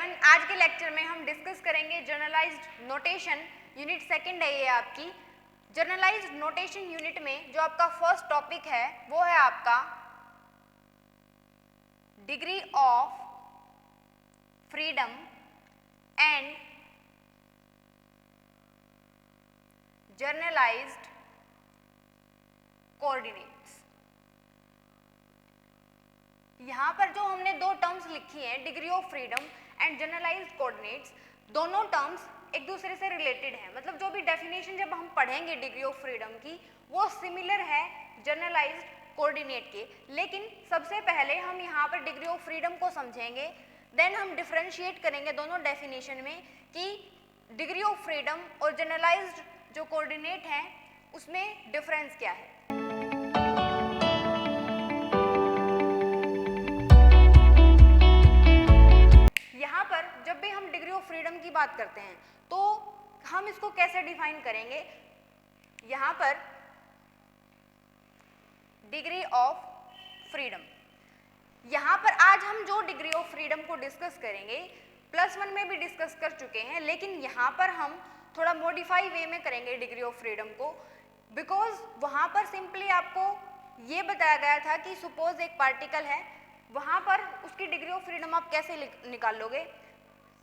Everyone, आज के lecture में हम डिस्कस करेंगे जनरलाइज्ड नोटेशन। यूनिट सेकंड है ये आपकी। जनरलाइज्ड नोटेशन यूनिट में जो आपका फर्स्ट टॉपिक है वो है आपका degree of freedom and generalised coordinates. यहाँ पर जो हमने दो टर्म्स लिखी हैं, degree of freedom and generalised coordinates, दोनों टर्म्स एक दूसरे से रिलेटेड हैं। मतलब जो भी डेफिनेशन जब हम पढ़ेंगे डिग्री ऑफ फ्रीडम की वो सिमिलर है जनरलाइज्ड कोऑर्डिनेट के। लेकिन सबसे पहले हम यहाँ पर डिग्री ऑफ फ्रीडम को समझेंगे, देन हम डिफरेंशिएट करेंगे दोनों डेफिनेशन में कि डिग्री ऑफ फ्रीडम और जनरलाइज्ड जो कोऑर्डिनेट हैं उसमें डिफरेंस क्या है। यहाँ पर जब भी हम डिग्री ऑफ फ्रीडम की बात करते हैं तो हम इसको कैसे डिफाइन करेंगे। यहाँ पर डिग्री ऑफ फ्रीडम, यहाँ पर आज हम जो डिग्री ऑफ फ्रीडम को डिस्कस करेंगे +1 में भी डिस्कस कर चुके हैं, लेकिन यहाँ पर हम थोड़ा मॉडिफाई वे में करेंगे डिग्री ऑफ फ्रीडम को, बिकॉज वहाँ पर सिंपली आपको ये बताया गया था कि सपोज एक पार्टिकल है, वहाँ पर उसकी डिग्री ऑफ फ्रीडम आप कैसे निकाल लोगे।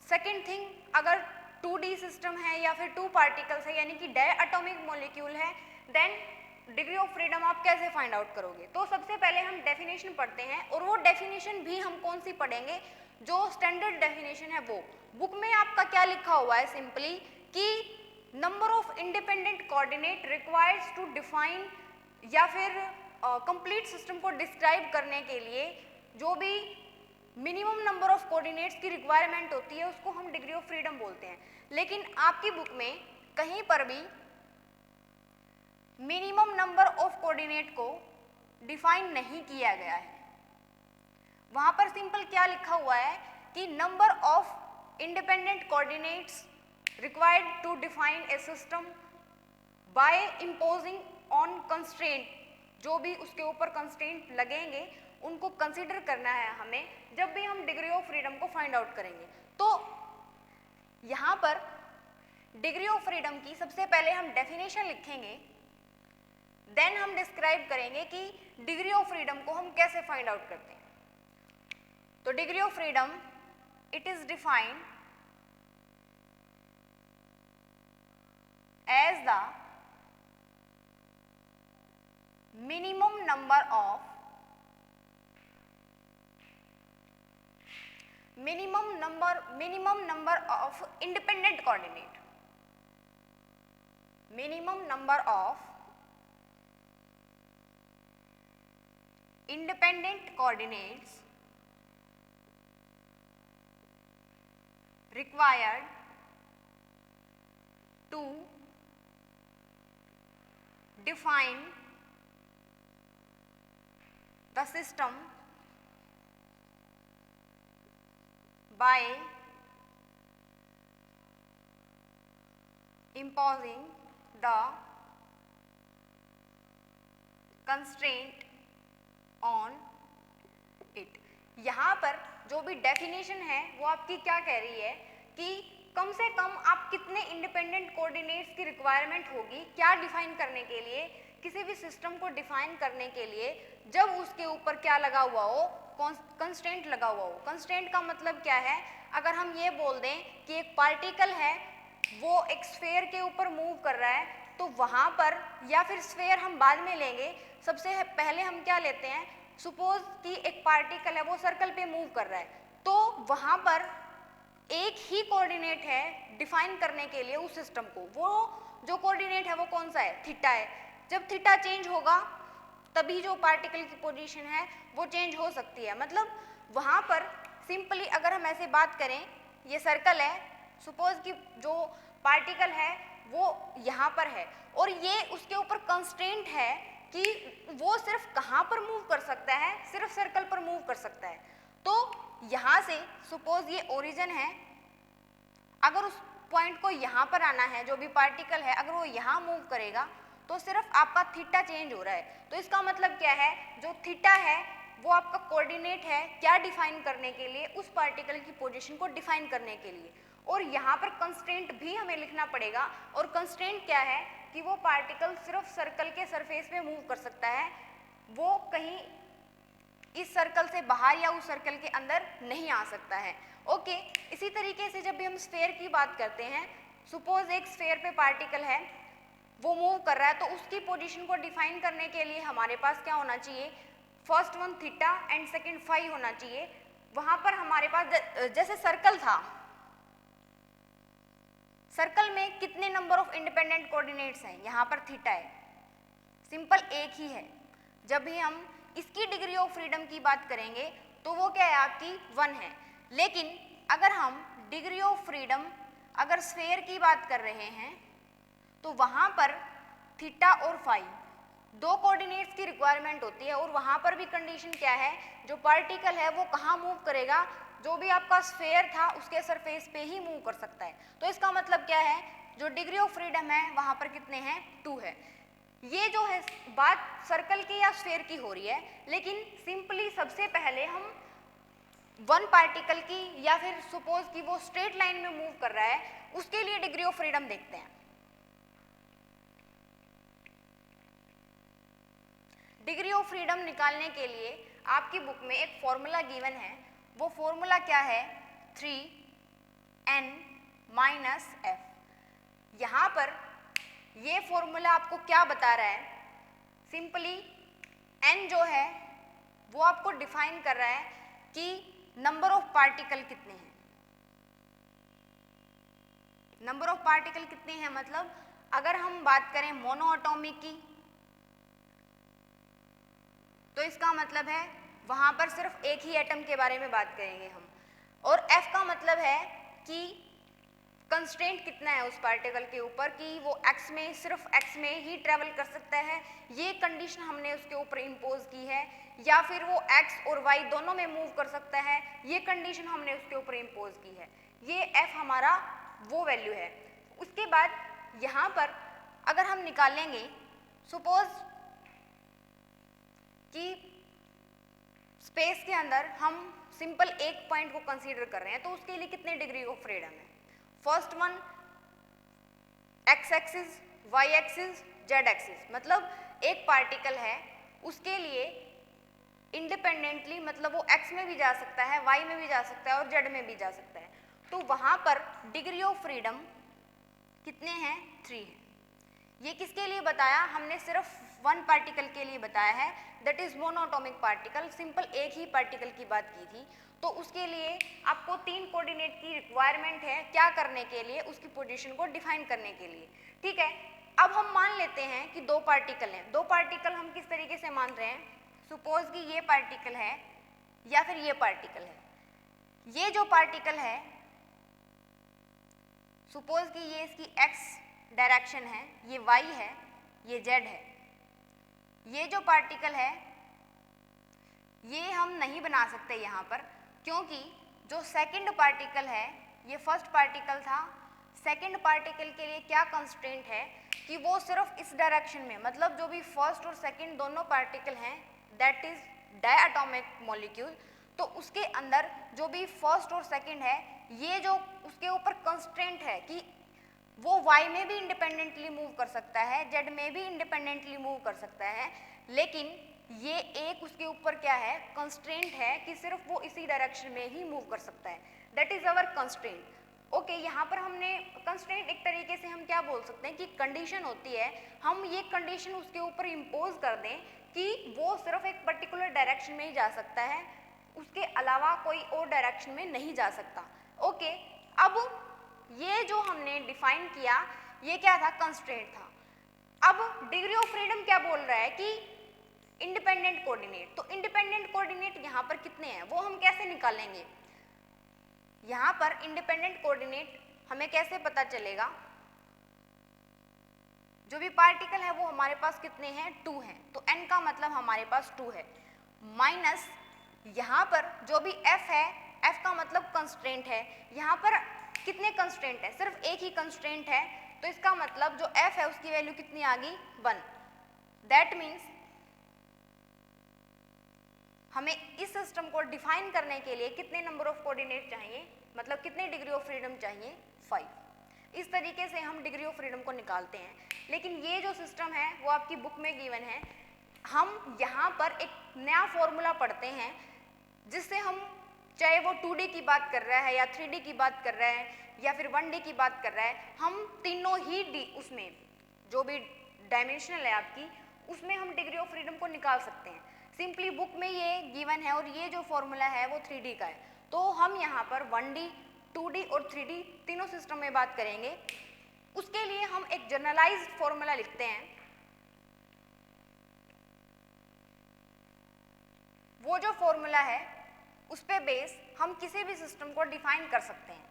सेकेंड थिंग, अगर 2D सिस्टम है या फिर 2 पार्टिकल्स है यानी कि डायटोमिक मॉलिक्यूल है, देन डिग्री ऑफ फ्रीडम आप कैसे फाइंड आउट करोगे। तो सबसे पहले हम डेफिनेशन पढ़ते हैं, और वो डेफिनेशन भी हम कौन सी पढ़ेंगे, जो स्टैंडर्ड डेफिनेशन है वो। बुक में आपका क्या लिखा हुआ है सिंपली कि number of independent coordinate requires to define, या फिर कंप्लीट सिस्टम को डिस्क्राइब करने के लिए जो भी मिनिमम नंबर ऑफ कोऑर्डिनेट्स की रिक्वायरमेंट होती है उसको हम डिग्री ऑफ फ्रीडम बोलते हैं। लेकिन आपकी बुक में कहीं पर भी मिनिमम नंबर ऑफ कोऑर्डिनेट को डिफाइन नहीं किया गया है। वहां पर सिंपल क्या लिखा हुआ है कि number of independent coordinates required to define a system by imposing on constraint, जो भी उसके ऊपर कंस्ट्रेंट लगेंगे उनको कंसीडर करना है हमें जब भी हम डिग्री ऑफ फ्रीडम को फाइंड आउट करेंगे। तो यहाँ पर डिग्री ऑफ फ्रीडम की सबसे पहले हम डेफिनेशन लिखेंगे, देन हम डिस्क्राइब करेंगे कि डिग्री ऑफ फ्रीडम को हम कैसे फाइंड आउट करते हैं। तो degree of freedom, it is defined as the minimum number of independent coordinate, minimum number of independent coordinates required to define the system by imposing the constraint on it। यहाँ पर जो भी definition है वो आपकी क्या कह रही है कि कम से कम आप कितने इंडिपेंडेंट कोऑर्डिनेट्स की रिक्वायरमेंट होगी, क्या डिफाइन करने के लिए, किसी भी सिस्टम को डिफाइन करने के लिए, जब उसके ऊपर क्या लगा हुआ हो, कंस्ट्रेंट लगा हुआ हो। कंस्ट्रेंट का मतलब क्या है, अगर हम ये बोल दें कि एक पार्टिकल है वो एक स्फेयर के ऊपर मूव कर रहा है, तो वहाँ पर, या फिर स्फेयर हम बाद में लेंगे, सबसे पहले हम क्या लेते हैं, सपोज कि एक पार्टिकल है वो सर्कल पे मूव कर रहा है, तो वहाँ पर एक ही कोऑर्डिनेट है डिफाइन करने के लिए उस सिस्टम को। वो जो कोऑर्डिनेट है वो कौन सा है, थीटा है। जब थीटा चेंज होगा तभी जो पार्टिकल की पोजीशन है वो चेंज हो सकती है। मतलब वहाँ पर सिंपली अगर हम ऐसे बात करें, ये सर्कल है, सपोज कि जो पार्टिकल है वो यहाँ पर है और ये उसके ऊपर कंस्ट्रेंट है कि वो सिर्फ कहाँ पर मूव कर सकता है, सिर्फ सर्कल पर मूव कर सकता है। तो यहाँ से सपोज ये ओरिजिन है, अगर उस पॉइंट को यहाँ पर आना है, जो भी पार्टिकल है अगर वो यहाँ मूव करेगा तो सिर्फ आपका थीटा चेंज हो रहा है। तो इसका मतलब क्या है, जो थीटा है वो आपका कोऑर्डिनेट है क्या डिफाइन करने के लिए, उस पार्टिकल की पोजीशन को डिफाइन करने के लिए। और यहाँ पर कंस्ट्रेंट भी हमें लिखना पड़ेगा, और कंस्ट्रेंट क्या है कि वो पार्टिकल सिर्फ सर्कल के सरफेस में मूव कर सकता है, वो कहीं इस सर्कल से बाहर या उस सर्कल के अंदर नहीं आ सकता है। ओके, इसी तरीके से जब भी हम स्फेयर की बात करते हैं, सपोज एक स्फेयर पे पार्टिकल है, वो मूव कर रहा है, तो उसकी पोजीशन को डिफाइन करने के लिए हमारे पास क्या होना चाहिए, first one theta and second phi होना चाहिए। वहां पर हमारे पास जैसे सर्कल था, सर्कल में कितने नंबर ऑफ इंडिपेंडेंट कोऑर्डिनेट्स हैं, यहाँ पर थीटा है, सिंपल एक ही है। जब भी हम इसकी डिग्री ऑफ फ्रीडम की बात करेंगे तो वो क्या है, आपकी 1 है। लेकिन अगर हम डिग्री ऑफ फ्रीडम अगर स्फेयर की बात कर रहे हैं तो वहां पर थीटा और फाई दो कोऑर्डिनेट्स की रिक्वायरमेंट होती है, और वहां पर भी कंडीशन क्या है, जो पार्टिकल है वो कहाँ मूव करेगा, जो भी आपका स्फेयर था उसके सरफेस पे ही मूव कर सकता है। तो इसका मतलब क्या है, जो डिग्री ऑफ फ्रीडम है वहां पर कितने हैं, 2 है। ये जो है बात सर्कल की या स्फेयर की हो रही है, लेकिन सिंपली सबसे पहले हम वन पार्टिकल की या फिर सपोज कि वो स्ट्रेट लाइन में मूव कर रहा है, उसके लिए डिग्री ऑफ फ्रीडम देखते हैं। डिग्री ऑफ फ्रीडम निकालने के लिए आपकी बुक में एक फॉर्मूला गिवन है, वो फॉर्मूला क्या है, 3n माइनस f। यहाँ पर ये फॉर्मूला आपको क्या बता रहा है, सिंपली n जो है वो आपको डिफाइन कर रहा है कि नंबर ऑफ पार्टिकल कितने हैं। नंबर ऑफ पार्टिकल कितने हैं मतलब अगर हम बात करें मोनोएटॉमिक की तो इसका मतलब है वहां पर सिर्फ एक ही एटम के बारे में बात करेंगे हम, और f का मतलब है कि कंस्ट्रेंट कितना है उस पार्टिकल के ऊपर कि वो x में सिर्फ x में ही ट्रेवल कर सकता है, ये कंडीशन हमने उसके ऊपर इम्पोज की है, या फिर वो x और y दोनों में मूव कर सकता है, ये कंडीशन हमने उसके ऊपर इम्पोज की है। ये f हमारा वो वैल्यू है। उसके बाद यहाँ पर अगर हम निकालेंगे सपोज कि स्पेस के अंदर हम सिंपल एक पॉइंट को कंसीडर कर रहे हैं, तो उसके लिए कितने डिग्री ऑफ फ्रीडम है, first one x axis, y axis, z axis, मतलब एक पार्टिकल है उसके लिए इंडिपेंडेंटली मतलब वो x में भी जा सकता है, y में भी जा सकता है और z में भी जा सकता है, तो वहां पर डिग्री ऑफ फ्रीडम कितने हैं, 3 है। ये किसके लिए बताया हमने, सिर्फ वन पार्टिकल के लिए बताया है, that is monoatomic particle, simple एक ही पार्टिकल की बात की थी। तो उसके लिए आपको 3 कोऑर्डिनेट की रिक्वायरमेंट है, क्या करने के लिए, उसकी पोजीशन को डिफाइन करने के लिए। ठीक है, अब हम मान लेते हैं कि 2 पार्टिकल हैं। 2 पार्टिकल हम किस तरीके से मान रहे हैं, सपोज कि ये पार्टिकल है या फिर ये पार्टिकल है। ये जो पार्टिकल है सपोज कि ये इसकी x डायरेक्शन है, ये y है, ये z है। ये जो पार्टिकल है ये हम नहीं बना सकते यहाँ पर, क्योंकि जो सेकंड पार्टिकल है ये फर्स्ट पार्टिकल था, सेकंड पार्टिकल के लिए क्या कंस्ट्रेंट है कि वो सिर्फ इस डायरेक्शन में, मतलब जो भी फर्स्ट और सेकंड दोनों पार्टिकल हैं दैट इज डायटोमिक मॉलिक्यूल, तो उसके अंदर जो भी फर्स्ट और सेकंड है ये जो उसके ऊपर कंस्ट्रेंट है कि वो y में भी इंडिपेंडेंटली मूव कर सकता है, z में भी इंडिपेंडेंटली मूव कर सकता है, लेकिन ये एक उसके ऊपर क्या है, कंस्ट्रेंट है कि सिर्फ वो इसी डायरेक्शन में ही मूव कर सकता है, that is our constraint. Okay, यहाँ पर हमने कंस्ट्रेंट एक तरीके से हम क्या बोल सकते हैं कि कंडीशन होती है, हम ये कंडीशन उसके ऊपर इम्पोज कर दें कि वो सिर्फ एक पर्टिकुलर डायरेक्शन में ही जा सकता है, उसके अलावा कोई और डायरेक्शन में नहीं जा सकता। ओके, अब ये जो हमने डिफाइन किया ये क्या था, कंस्ट्रेंट था। अब डिग्री ऑफ फ्रीडम क्या बोल रहा है कि इंडिपेंडेंट कोऑर्डिनेट, तो इंडिपेंडेंट कोऑर्डिनेट यहाँ पर कितने हैं वो हम कैसे निकालेंगे, यहाँ पर इंडिपेंडेंट कोऑर्डिनेट हमें कैसे पता चलेगा, जो भी पार्टिकल है वो हमारे पास कितने हैं, 2 हैं, तो n का मतलब हमारे पास 2 है, माइनस यहाँ पर जो भी f है, f का मतलब कंस्ट्रेंट है, यहाँ पर कितने कंस्ट्रेंट है, सिर्फ एक ही कंस्ट्रेंट है, तो इसका मतलब जो f है उसकी वैल्यू कितनी आ गई, 1। दैट मीन्स हमें इस सिस्टम को डिफाइन करने के लिए कितने नंबर ऑफ कोऑर्डिनेट चाहिए, मतलब कितने डिग्री ऑफ फ्रीडम चाहिए, 5। इस तरीके से हम डिग्री ऑफ फ्रीडम को निकालते हैं। लेकिन ये जो सिस्टम है वो आपकी बुक में गिवन है। हम यहाँ पर एक नया फॉर्मूला पढ़ते हैं जिससे हम, चाहे वो 2D की बात कर रहा है या 3D की बात कर रहा है या फिर 1D की बात कर रहा है, हम तीनों ही उसमें जो भी डायमेंशनल है आपकी, उसमें हम डिग्री ऑफ फ्रीडम को निकाल सकते हैं। सिंपली बुक में ये गिवन है और ये जो फॉर्मूला है वो 3D का है। तो हम यहाँ पर 1D, 2D और 3D तीनों सिस्टम में बात करेंगे। उसके लिए हम एक जनरलाइज्ड फॉर्मूला लिखते हैं। वो जो फॉर्मूला है उस पे बेस हम किसी भी सिस्टम को डिफाइन कर सकते हैं।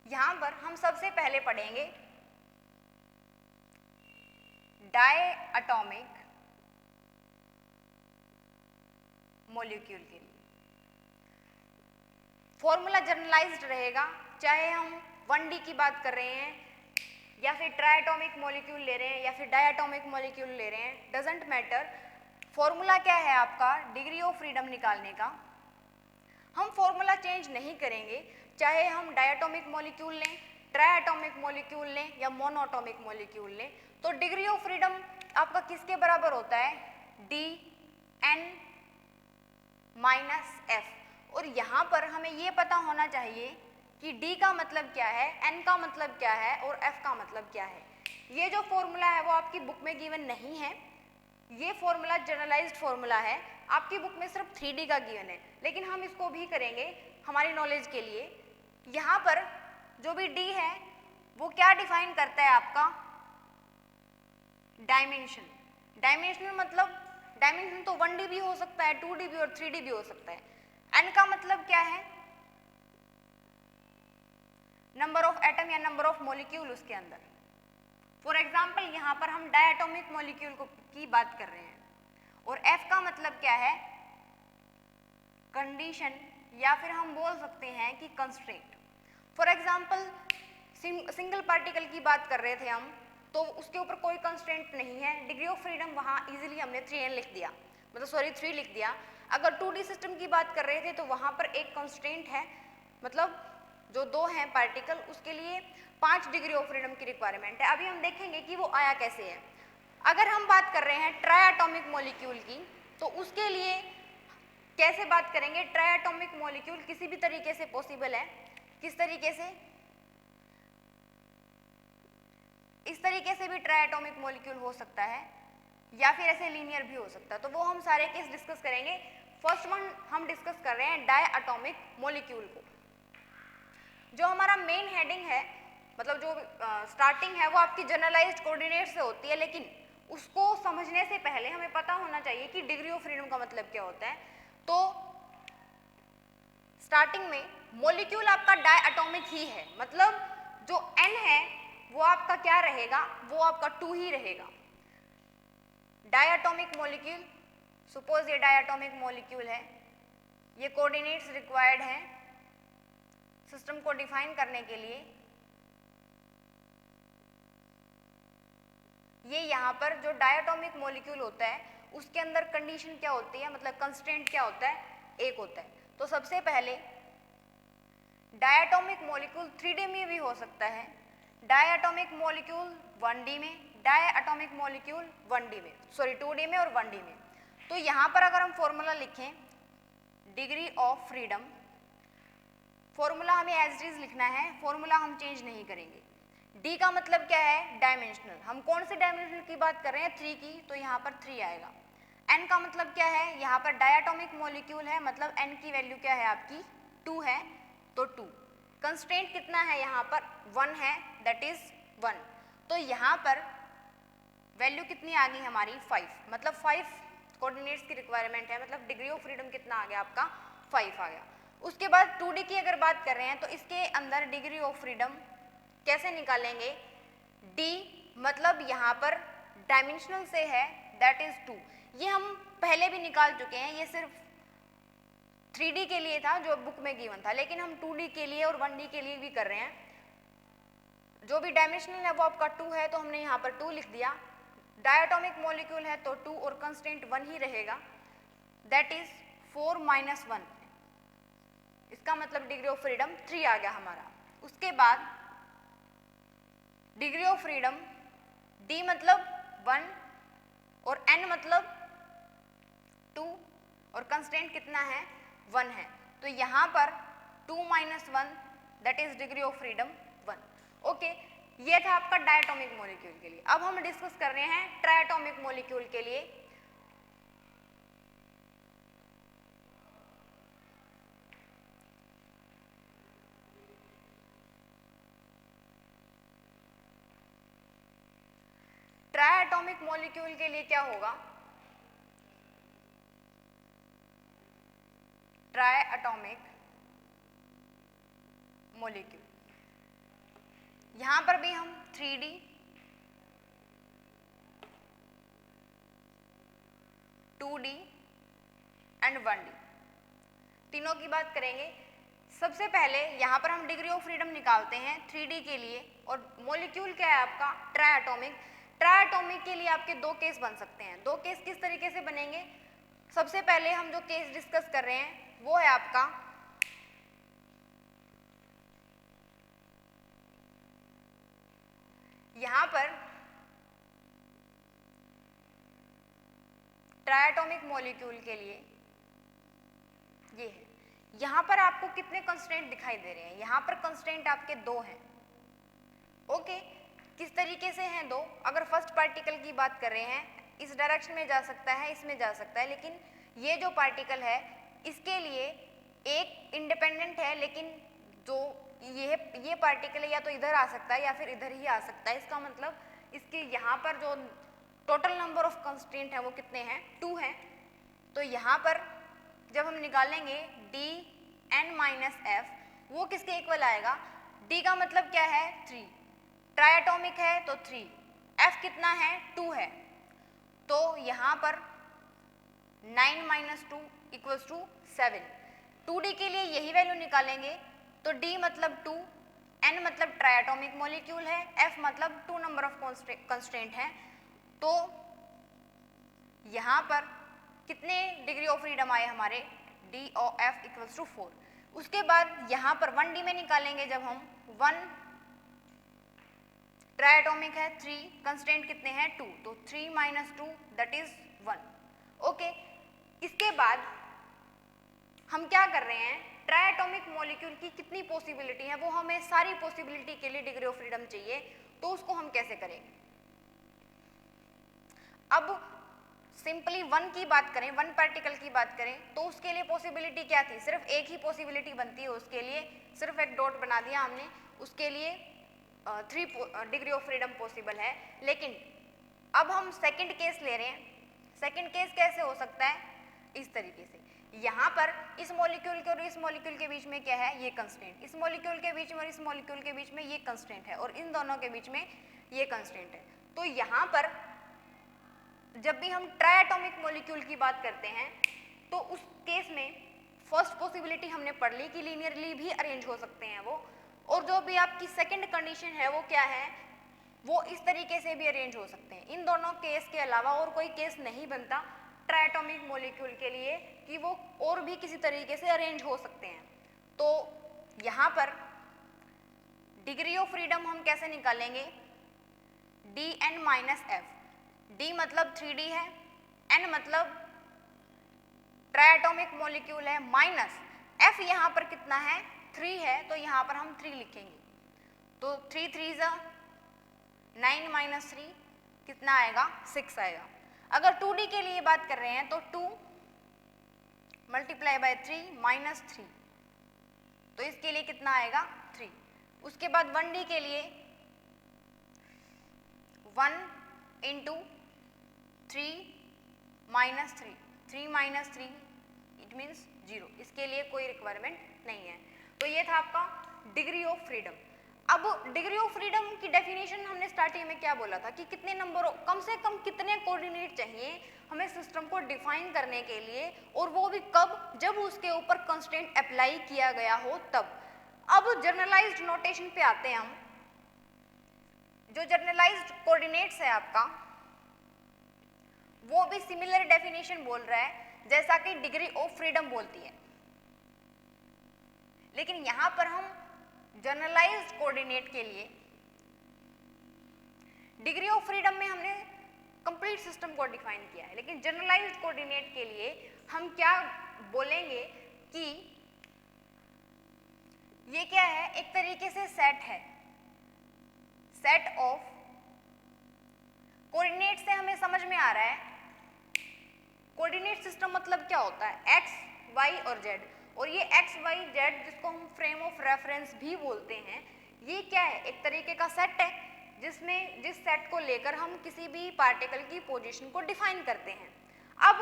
यहां पर हम सबसे पहले पढ़ेंगे डायएटॉमिक मॉलिक्यूल के लिए। फॉर्मूला जनरलाइज्ड रहेगा, चाहे हम 1D की बात कर रहे हैं या फिर ट्राइएटॉमिक मॉलिक्यूल ले रहे हैं या फिर डायएटॉमिक मॉलिक्यूल ले रहे हैं, डजंट मैटर। फॉर्मूला क्या है आपका, डिग्री ऑफ फ्रीडम निकालने का। हम फॉर्मूला चेंज नहीं करेंगे, चाहे हम डायएटॉमिक मॉलिक्यूल लें, ट्राइएटॉमिक मॉलिक्यूल लें या मोनोएटॉमिक मॉलिक्यूल लें, तो डिग्री ऑफ फ्रीडम आपका किसके बराबर होता है, dn - f। और यहाँ पर हमें ये पता होना चाहिए कि d का मतलब क्या है, n का मतलब क्या है और f का मतलब क्या है। ये जो फॉर्मूला है वो आपकी बुक में गिवन नहीं है, ये फॉर्मूला जनरलाइज्ड फॉर्मूला है। आपकी बुक में सिर्फ 3D का गिवन है, लेकिन हम इसको भी करेंगे हमारी नॉलेज के लिए। यहाँ पर जो भी d है वो क्या डिफाइन करता है आपका, डायमेंशन। डायमेंशनल मतलब, डायमेंशन तो 1D भी हो सकता है, 2D भी और 3D भी हो सकता है। n का मतलब क्या है, नंबर ऑफ एटम या नंबर ऑफ मॉलिक्यूल उसके अंदर। फॉर एग्जाम्पल यहाँ पर हम डायएटॉमिक मॉलिक्यूल की बात कर रहे हैं। और f का मतलब क्या है, कंडीशन, या फिर हम बोल सकते हैं कि constraint. For example single particle की बात कर रहे थे हम, तो उसके ऊपर कोई कंस्ट्रेंट नहीं है, डिग्री ऑफ फ्रीडम वहाँ इजीली हमने 3n लिख दिया, मतलब सॉरी 3 लिख दिया। अगर 2D सिस्टम की बात कर रहे थे तो वहाँ पर एक कंस्ट्रेंट है, मतलब जो 2 हैं पार्टिकल, उसके लिए 5 डिग्री ऑफ फ्रीडम की रिक्वायरमेंट है। अभी हम देखेंगे कि वो आया कैसे है। अगर हम बात कर रहे हैं ट्राइएटॉमिक मॉलिक्यूल की, तो उसके लिए कैसे बात करेंगे, ट्राइएटॉमिक मॉलिक्यूल किसी भी तरीके से पॉसिबल है। किस तरीके से, इस तरीके से भी ट्राइएटॉमिक मॉलिक्यूल हो सकता है या फिर ऐसे लीनियर भी हो सकता है। तो वो हम सारे केस डिस्कस करेंगे। फर्स्ट वन हम डिस्कस कर रहे हैं डायएटॉमिक मॉलिक्यूल को। जो हमारा मेन हेडिंग है, मतलब जो स्टार्टिंग है, वो आपकी जनरलाइज्ड कोऑर्डिनेट से होती है, लेकिन उसको समझने से पहले हमें पता होना चाहिए कि डिग्री ऑफ फ्रीडम का मतलब क्या होता है। तो स्टार्टिंग में मॉलिक्यूल आपका डायएटॉमिक ही है, मतलब जो n है वो आपका क्या रहेगा, वो आपका 2 ही रहेगा। डायएटॉमिक मॉलिक्यूल, सपोज ये डायएटॉमिक मॉलिक्यूल है, ये कोऑर्डिनेट्स रिक्वायर्ड हैं सिस्टम को डिफाइन करने के लिए। ये यहाँ पर जो डायएटॉमिक मॉलिक्यूल होता है उसके अंदर कंडीशन क्या होती है, मतलब कंस्ट्रेंट क्या होता है, एक होता है। तो सबसे पहले डायएटॉमिक मॉलिक्यूल 3D में भी हो सकता है, डायएटॉमिक मॉलिक्यूल 1D में, डायएटॉमिक मॉलिक्यूल 1D में, सॉरी 2D में और 1D में। तो यहाँ पर अगर हम फॉर्मूला लिखें डिग्री ऑफ फ्रीडम, फॉर्मूला हमें एज इट इज लिखना है, फॉर्मूला हम चेंज नहीं करेंगे। D का मतलब क्या है, डायमेंशनल। हम कौन से डायमेंशनल की बात कर रहे हैं, 3 की, तो यहाँ पर 3 आएगा। N का मतलब क्या है, यहाँ पर डायएटॉमिक मॉलिक्यूल है, मतलब N की वैल्यू क्या है आपकी, 2 है, तो 2। कंस्ट्रेंट कितना है यहाँ पर, 1 है, दैट इज 1। तो यहाँ पर वैल्यू कितनी आ गई हमारी, 5, मतलब 5 कोऑर्डिनेट्स की रिक्वायरमेंट है, मतलब डिग्री ऑफ फ्रीडम कितना आ गया आपका, 5 आ गया। उसके बाद 2D की अगर बात कर रहे हैं तो इसके अंदर डिग्री ऑफ फ्रीडम कैसे निकालेंगे, D मतलब यहाँ पर डायमेंशनल से है, दैट इज 2। ये हम पहले भी निकाल चुके हैं, ये सिर्फ 3D के लिए था जो बुक में गिवन था, लेकिन हम 2D के लिए और 1D के लिए भी कर रहे हैं। जो भी डायमेंशनल है वो आपका 2 है, तो हमने यहाँ पर 2 लिख दिया। डायटोमिक मॉलिक्यूल है तो 2 और कंस्टेंट 1 ही रहेगा, दैट इज 4 माइनस 1, इसका मतलब डिग्री ऑफ फ्रीडम 3 आ गया हमारा। उसके बाद डिग्री ऑफ फ्रीडम D मतलब 1 और N मतलब 2 और कंस्टेंट कितना है 1 है, तो यहाँ पर 2 minus 1 that is degree of freedom 1। Okay, ये था आपका डायटोमिक मॉलिक्यूल के लिए। अब हम डिस्कस कर रहे हैं ट्रायटोमिक मॉलिक्यूल के लिए। ट्रायटोमिक मॉलिक्यूल के लिए क्या होगा, ट्रायटोमिक मॉलिक्यूल, यहां पर भी हम 3D 2D एंड 1D तीनों की बात करेंगे। सबसे पहले यहाँ पर हम डिग्री ऑफ फ्रीडम निकालते हैं 3D के लिए, और मॉलिक्यूल क्या है आपका ट्रायटोमिक। ट्रायटोमिक के लिए आपके दो केस बन सकते हैं। दो केस किस तरीके से बनेंगे, सबसे पहले हम जो केस डिस्कस कर रहे हैं वो है आपका यहाँ पर ट्रायटोमिक मॉलिक्यूल के लिए ये है। यहाँ पर आपको कितने कंस्ट्रेंट दिखाई दे रहे हैं, यहाँ पर कंस्ट्रेंट आपके 2 हैं। ओके, किस तरीके से हैं 2, अगर फर्स्ट पार्टिकल की बात कर रहे हैं इस डायरेक्शन में जा सकता है, इसमें जा सकता है, लेकिन ये जो पार्टिकल है इसके लिए एक इंडिपेंडेंट है, लेकिन जो ये पार्टिकल है या तो इधर आ सकता है या फिर इधर ही आ सकता है। इसका मतलब इसके यहाँ पर जो टोटल नंबर ऑफ कंस्ट्रेंट है वो कितने हैं 2 हैं। तो यहाँ पर जब हम निकालेंगे Dn-F वो किसके इक्वल आएगा, D का मतलब क्या है 3, ट्रायटोमिक है तो 3, F कितना है 2 है, तो यहाँ पर 9 माइनस 2 इक्वल्स टू 7। 2D के लिए यही वैल्यू निकालेंगे तो D मतलब 2, N मतलब ट्रायटोमिक मॉलिक्यूल है, F मतलब 2 नंबर ऑफ कंस्ट्रेंट है, तो यहाँ पर कितने डिग्री ऑफ फ्रीडम आए हमारे DOF इक्वल्स टू 4। उसके बाद यहाँ पर 1D में निकालेंगे जब हम 1 ट्रायटोमिक है 3, कंस्टेंट कितने हैं 2, तो 3 माइनस 2 दैट इज 1। ओके, इसके बाद हम क्या कर रहे हैं, ट्रायटोमिक मॉलिक्यूल की कितनी पॉसिबिलिटी है, वो हमें सारी पॉसिबिलिटी के लिए डिग्री ऑफ फ्रीडम चाहिए, तो उसको हम कैसे करेंगे। अब सिंपली 1 की बात करें, 1 पार्टिकल की बात करें तो उसके लिए पॉसिबिलिटी क्या थी, सिर्फ एक ही पॉसिबिलिटी बनती है, उसके लिए सिर्फ एक डॉट बना दिया हमने, उसके लिए 3 डिग्री ऑफ फ्रीडम पॉसिबल है। लेकिन अब हम सेकंड केस ले रहे हैं। सेकंड केस कैसे हो सकता है, इस तरीके से, यहाँ पर इस मॉलिक्यूल के और इस मॉलिक्यूल के बीच में क्या है, ये कंस्टेंट, इस मॉलिक्यूल के बीच में और इस मॉलिक्यूल के बीच में ये कंस्टेंट है, और इन दोनों के बीच में ये कंस्टेंट है। तो यहाँ पर जब भी हम ट्रायटोमिक मॉलिक्यूल की बात करते हैं तो उस केस में फर्स्ट पॉसिबिलिटी हमने पढ़ ली कि लीनियरली भी अरेंज हो सकते हैं वो, और जो भी आपकी सेकंड कंडीशन है वो क्या है, वो इस तरीके से भी अरेंज हो सकते हैं। इन दोनों केस के अलावा और कोई केस नहीं बनता ट्रायटोमिक मॉलिक्यूल के लिए कि वो और भी किसी तरीके से अरेंज हो सकते हैं। तो यहाँ पर डिग्री ऑफ फ्रीडम हम कैसे निकालेंगे, Dn-F, D मतलब 3D है, N मतलब ट्रायटोमिक मॉलिक्यूल है, माइनस F यहाँ पर कितना है 3 है, तो यहाँ पर हम 3 लिखेंगे, तो 3 3 जा 9 माइनस 3 कितना आएगा 6 आएगा। अगर 2D के लिए बात कर रहे हैं तो 2 मल्टीप्लाई बाय 3 माइनस 3, तो इसके लिए कितना आएगा 3। उसके बाद 1D के लिए 1 into 3 minus 3, 3 minus 3 it means 0, इसके लिए कोई रिक्वायरमेंट नहीं है। तो ये था आपका डिग्री ऑफ फ्रीडम। अब डिग्री ऑफ फ्रीडम की डेफिनेशन हमने स्टार्टिंग में क्या बोला था कि कितने नंबर, कम से कम कितने कोऑर्डिनेट चाहिए हमें सिस्टम को डिफाइन करने के लिए, और वो भी कब, जब उसके ऊपर कंस्ट्रेंट अप्लाई किया गया हो तब। अब जनरलाइज्ड नोटेशन पे आते हैं हम। जो जनरलाइज्ड कोऑर्डिनेट्स है आपका, वो भी सिमिलर डेफिनेशन बोल रहा है जैसा कि डिग्री ऑफ फ्रीडम बोलती है, लेकिन यहां पर हम जनरलाइज्ड कोऑर्डिनेट के लिए डिग्री ऑफ फ्रीडम में हमने कंप्लीट सिस्टम को डिफाइन किया है, लेकिन जनरलाइज्ड कोऑर्डिनेट के लिए हम क्या बोलेंगे कि ये क्या है, एक तरीके से सेट है, सेट ऑफ कोऑर्डिनेट से हमें समझ में आ रहा है कोऑर्डिनेट सिस्टम मतलब क्या होता है, एक्स वाई और जेड, और ये एक्स वाई जेड जिसको हम फ्रेम ऑफ रेफरेंस भी बोलते हैं, ये क्या है, एक तरीके का सेट है जिस सेट को लेकर हम किसी भी पार्टिकल की पोजीशन को डिफाइन करते हैं। अब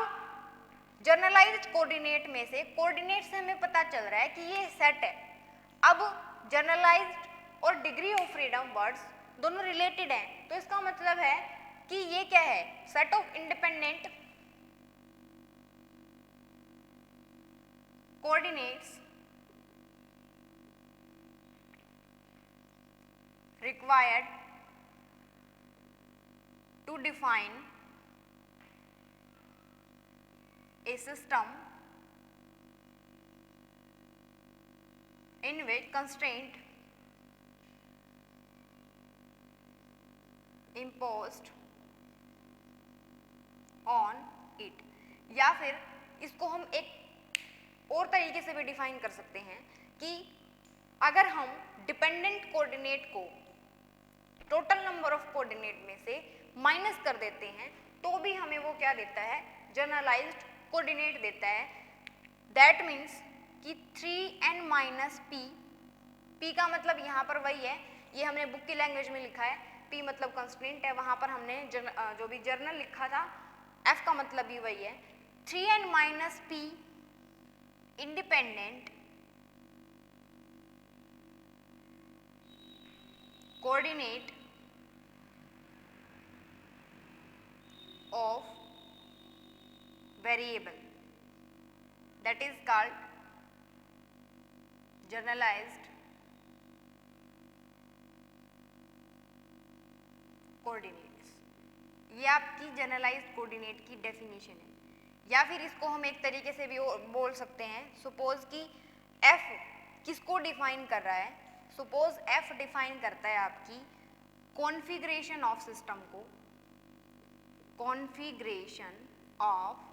जनरलाइज्ड कोऑर्डिनेट में से कोऑर्डिनेट से हमें पता चल रहा है कि ये सेट है। अब जनरलाइज्ड और डिग्री ऑफ फ्रीडम वर्ड्स दोनों रिलेटेड हैं, तो इसका मतलब है कि ये क्या है, set of independent coordinates required to define a system in which constraint imposed on it, या फिर इसको हम एक और तरीके से भी डिफाइन कर सकते हैं कि अगर हम डिपेंडेंट कोऑर्डिनेट को टोटल नंबर ऑफ कोऑर्डिनेट में से माइनस कर देते हैं तो भी हमें वो क्या देता है, जनरलाइज्ड कोऑर्डिनेट देता है। दैट मीन्स कि 3n माइनस p, p का मतलब यहाँ पर वही है, ये हमने बुक की लैंग्वेज में लिखा है, p मतलब कंस्ट्रेंट है, वहाँ पर हमने जो भी जर्नल लिखा था f का मतलब भी वही है। 3n minus p independent coordinate of variable, that is called generalized coordinates। ये आपकी जनरलाइज्ड कोऑर्डिनेट की डेफिनेशन है, या फिर इसको हम एक तरीके से भी बोल सकते हैं, सपोज कि f किसको डिफाइन कर रहा है, सपोज f डिफाइन करता है आपकी कॉन्फ़िगरेशन ऑफ सिस्टम को, कॉन्फ़िगरेशन ऑफ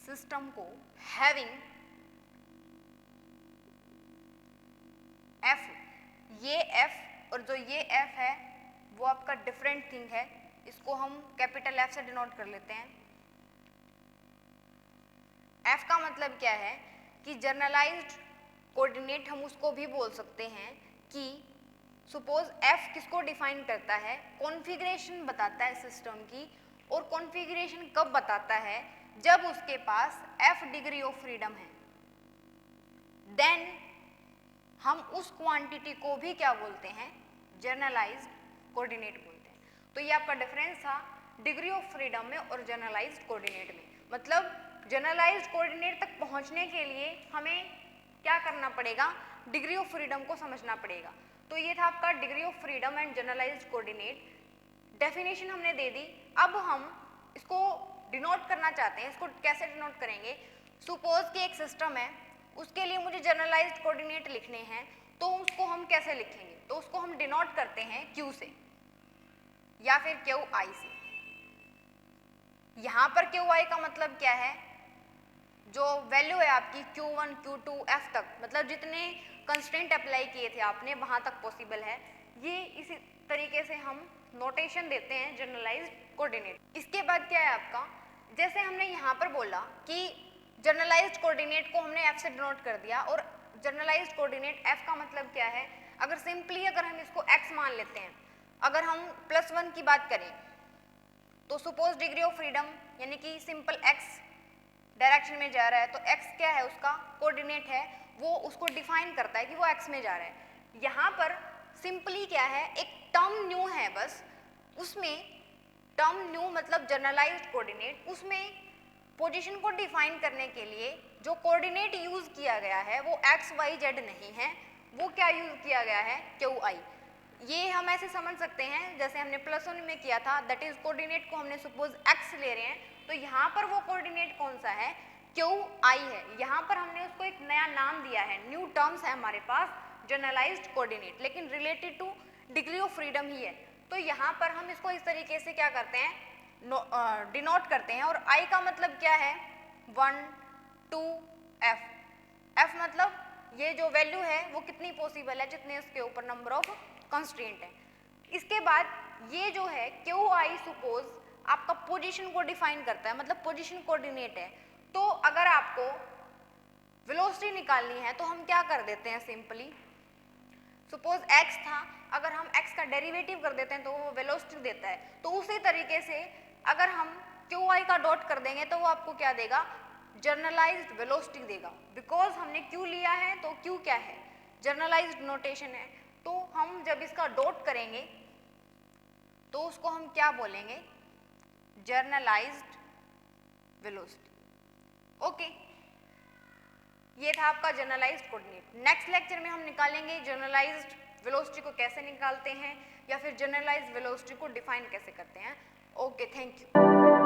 सिस्टम को हैविंग f, ये f और जो ये f है वो आपका डिफरेंट थिंग है, इसको हम कैपिटल F से डिनोट कर लेते हैं। F का मतलब क्या है कि जनरलाइज्ड कोऑर्डिनेट हम उसको भी बोल सकते हैं कि सपोज F किसको डिफाइन करता है, कॉन्फ़िगरेशन बताता है सिस्टम की, और कॉन्फ़िगरेशन कब बताता है, जब उसके पास F डिग्री ऑफ फ्रीडम है, देन हम उस क्वांटिटी को भी क्या बोलते हैं, जनरलाइज्ड कोऑर्डिनेट बोलते हैं। तो ये आपका डिफरेंस था डिग्री ऑफ फ्रीडम में और जनरलाइज्ड कोऑर्डिनेट में। मतलब जनरलाइज्ड कोऑर्डिनेट तक पहुंचने के लिए हमें क्या करना पड़ेगा, डिग्री ऑफ फ्रीडम को समझना पड़ेगा। तो ये था आपका degree of freedom and generalised coordinate, definition हमने दे दी। अब हम इसको डिनोट करना चाहते हैं, इसको कैसे डिनोट करेंगे, सपोज कि एक सिस्टम है, उसके लिए मुझे जनरलाइज्ड कोऑर्डिनेट लिखने हैं, तो उसको हम कैसे लिखेंगे, तो उसको हम डिनोट करते हैं Q से या फिर QI से। यहाँ पर QI का मतलब क्या है, जो वैल्यू है आपकी Q1 Q2 F तक, मतलब जितने कंस्ट्रेंट अप्लाई किए थे आपने वहाँ तक पॉसिबल है, ये इसी तरीके से हम नोटेशन देते हैं जनरलाइज्ड कोऑर्डिनेट। इसके बाद क्या है आपका, जैसे हमने यहाँ पर बोला कि जनरलाइज्ड कोऑर्डिनेट को हमने F से डिनोट कर दिया, और जनरलाइज्ड कोऑर्डिनेट F का मतलब क्या है, अगर सिंपली अगर हम इसको X मान लेते हैं, अगर हम +1 की बात करें तो सपोज डिग्री ऑफ फ्रीडम यानी कि सिंपल X डायरेक्शन में जा रहा है, तो X क्या है, उसका कोऑर्डिनेट है, वो उसको डिफाइन करता है कि वो X में जा रहा है। यहाँ पर सिंपली क्या है, एक टर्म न्यू है बस, उसमें टर्म न्यू मतलब जनरलाइज्ड कोऑर्डिनेट, उसमें पोजीशन को डिफाइन करने के लिए जो कोऑर्डिनेट यूज किया गया है वो x y z नहीं है, वो क्या यूज किया गया है, QI। ये हम ऐसे समझ सकते हैं जैसे हमने +1 में किया था, दैट इज कोऑर्डिनेट को हमने सपोज x ले रहे हैं, तो यहाँ पर वो कोऑर्डिनेट कौन सा है, क्यू आई है। यहाँ पर हमने उसको एक नया नाम दिया है, न्यू टर्म्स है हमारे पास, जनरलाइज्ड कोऑर्डिनेट, लेकिन related to degree of freedom ही है। तो यहाँ पर हम इसको इस तरीके से क्या करते हैं, डिनोट करते हैं। और आई का मतलब क्या है, 1 2 f, f मतलब ये जो वैल्यू है वो कितनी पॉसिबल है, जितने उसके ऊपर नंबर ऑफ कंस्ट्रेंट है। इसके बाद ये जो है क्यू आई सपोज आपका पोजीशन को डिफाइन करता है, मतलब पोजीशन कोऑर्डिनेट है। तो अगर आपको वेलोसिटी निकालनी है तो हम क्या कर देते हैं, सिंपली सपोज x था, अगर हम x का डेरिवेटिव कर देते हैं तो वो वेलोसिटी देता है। तो उसी तरीके से अगर हम क्यू आई का डॉट कर देंगे तो वो आपको क्या देगा, जर्नलाइज्ड वेलोसिटी देगा। बिकॉज हमने क्यू लिया है तो क्यू क्या है, जर्नलाइज्ड नोटेशन है। तो हम जब इसका डॉट करेंगे तो उसको हम क्या बोलेंगे, जर्नलाइज्ड वेलोसिटी। ओके, ये था आपका जनरलाइज्ड कोऑर्डिनेट। नेक्स्ट लेक्चर में हम निकालेंगे जनरलाइज्ड वेलोसिटी को कैसे निकालते हैं, या फिर जनरलाइज्ड वेलोसिटी को डिफाइन कैसे करते हैं। Okay, thank you.